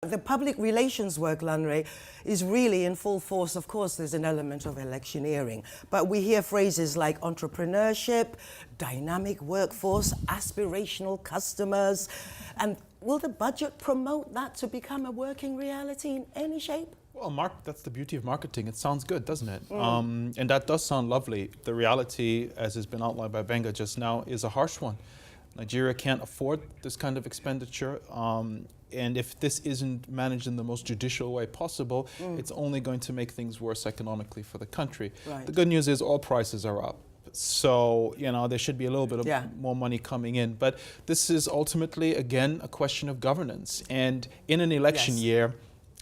The public relations work, Lanre, is really in full force. Of course, there's an element of electioneering, but we hear phrases like entrepreneurship, dynamic workforce, aspirational customers, and will the budget promote that to become a working reality in any shape? Well, that's the beauty of marketing. It sounds good, doesn't it? And that does sound lovely. The reality, as has been outlined by Benga just now, is a harsh one. Nigeria can't afford this kind of expenditure. And if this isn't managed in the most judicial way possible, it's only going to make things worse economically for the country. Right. The good news is all prices are up. So, there should be a little bit of more money coming in. But this is ultimately, again, a question of governance. And in an election year,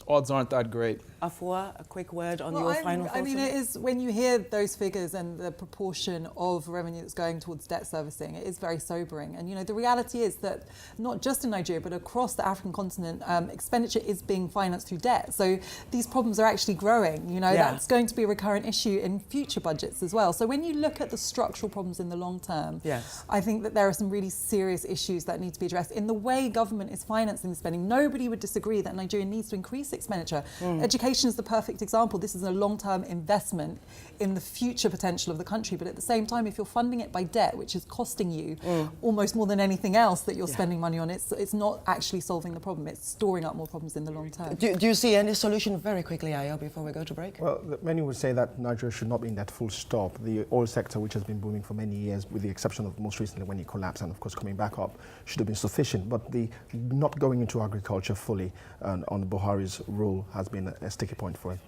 odds aren't that great. Afua, a quick word on your final thoughts? I mean, it is, when you hear those figures and the proportion of revenue that's going towards debt servicing, it is very sobering. And, the reality is that not just in Nigeria, but across the African continent, expenditure is being financed through debt. So these problems are actually growing. That's going to be a recurrent issue in future budgets as well. So when you look at the structural problems in the long term, I think that there are some really serious issues that need to be addressed. In the way government is financing the spending, nobody would disagree that Nigeria needs to increase expenditure. Education is the perfect example. This is a long-term investment in the future potential of the country, but at the same time, if you're funding it by debt, which is costing you almost more than anything else that you're spending money on, it's not actually solving the problem. It's storing up more problems in the long term. Do you see any solution, very quickly, Ayo, before we go to break? Well, many would say that Nigeria should not be in that full stop. The oil sector, which has been booming for many years, with the exception of most recently when it collapsed and of course coming back up, should have been sufficient. But the not going into agriculture fully on Buhari's rule has been a sticky point for it.